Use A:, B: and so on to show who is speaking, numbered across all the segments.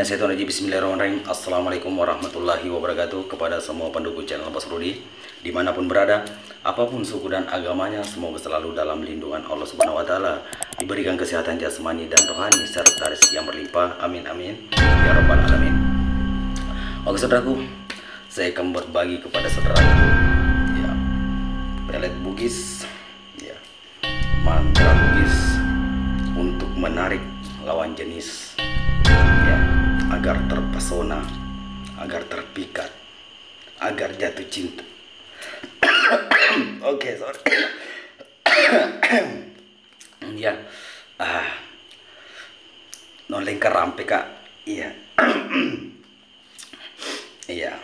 A: Minasyaitonirrajim. Bismillahirrahmanirrahim. Assalamualaikum warahmatullahi wabarakatuh. Kepada semua pendukung channel Bos Rudi dimanapun berada, apapun suku dan agamanya, semoga selalu dalam lindungan Allah Subhanahu wa Ta'ala, diberikan kesehatan jasmani dan rohani serta rezeki yang berlimpah. Amin amin ya rabbal alamin. Oke saudaraku, saya akan berbagi kepada saudaraku ya, pelet Bugis ya, mantra Bugis untuk menarik lawan jenis ya, agar terpesona, agar terpikat, agar jatuh cinta. Oke, sorry. Ya, noleng kerampe kak. Iya. Iya.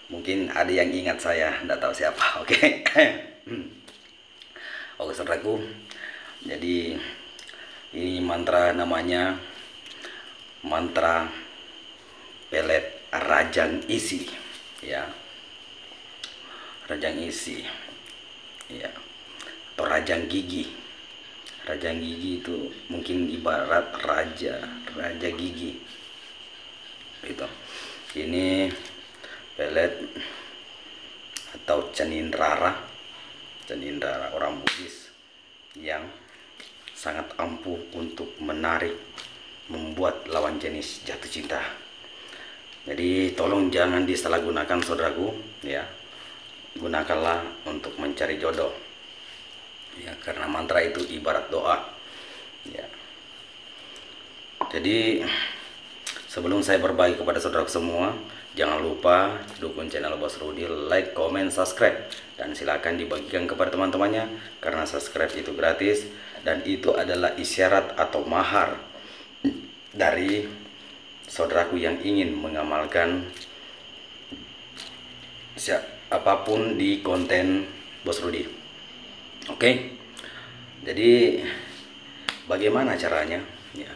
A: Mungkin ada yang ingat saya, nggak tahu siapa. Oke. Oke, saudaraku. Jadi ini mantra, namanya mantra pelet rajang isi ya, rajang isi ya, atau rajang gigi. Rajang gigi itu mungkin ibarat raja gigi gitu. Ini pelet atau cenin rara orang Bugis yang sangat ampuh untuk menarik, membuat lawan jenis jatuh cinta. Jadi tolong jangan disalahgunakan saudaraku ya, gunakanlah untuk mencari jodoh ya, karena mantra itu ibarat doa ya. Jadi sebelum saya berbagi kepada saudara semua, jangan lupa dukung channel Bos Rudi, like, comment, subscribe, dan silakan dibagikan kepada teman-temannya, karena subscribe itu gratis dan itu adalah isyarat atau mahar dari saudaraku yang ingin mengamalkan apapun di konten Bos Rudi. Oke, jadi bagaimana caranya ya?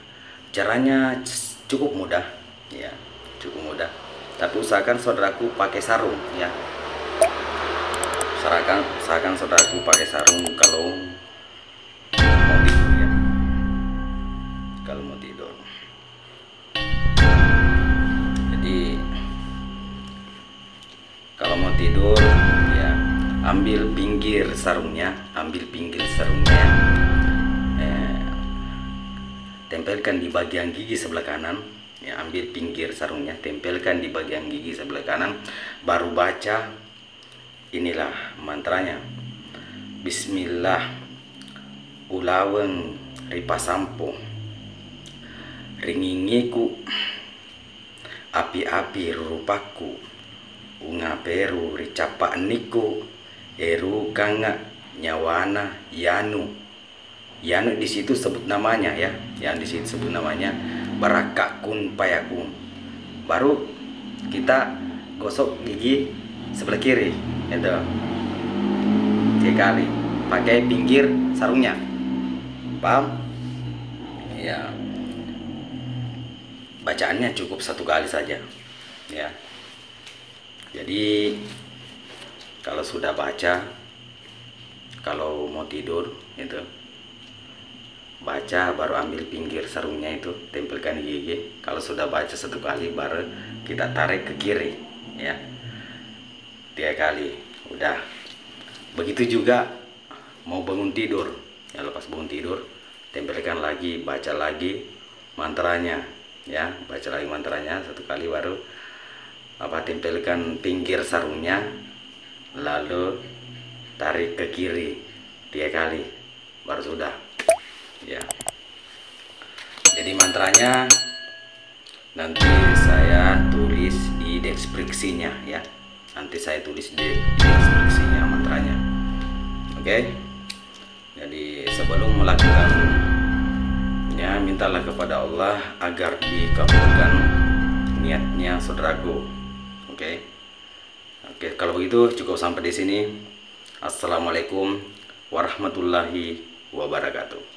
A: Caranya cukup mudah ya, cukup mudah, tapi usahakan saudaraku pakai sarung ya. Usahakan saudaraku pakai sarung kalau mau tidur ya, kalau mau tidur. Jadi kalau mau tidur ya, ambil pinggir sarungnya, tempelkan di bagian gigi sebelah kanan ya, ambil pinggir sarungnya, tempelkan di bagian gigi sebelah kanan, baru baca inilah mantranya. Bismillah ulaweng ripasampo ringingiku api-api rupaku unga peru ricapa niku eru kanga nyawana yanu. Yanu di situ sebut namanya ya, yang di situ sebut namanya barakakun payakun. Baru kita gosok gigi sebelah kiri itu 3 kali pakai pinggir sarungnya, paham ya? Bacaannya cukup 1 kali saja ya. Jadi kalau sudah baca, kalau mau tidur itu baca, baru ambil pinggir sarungnya itu, tempelkan di gigi. Kalau sudah baca 1 kali, baru kita tarik ke kiri ya, 3 kali. Udah. Begitu juga mau bangun tidur ya, lepas bangun tidur tempelkan lagi, baca lagi mantranya ya, baca lagi mantranya 1 kali, baru tempelkan pinggir sarungnya, lalu tarik ke kiri 3 kali, baru sudah ya. Jadi mantranya nanti saya tulis di deskripsinya ya, nanti saya tulis di deskripsinya mantranya. Oke. Jadi sebelum melakukan ya, mintalah kepada Allah agar dikabulkan niatnya saudaraku. Oke. Oke, kalau begitu cukup sampai di sini. Assalamualaikum warahmatullahi wabarakatuh.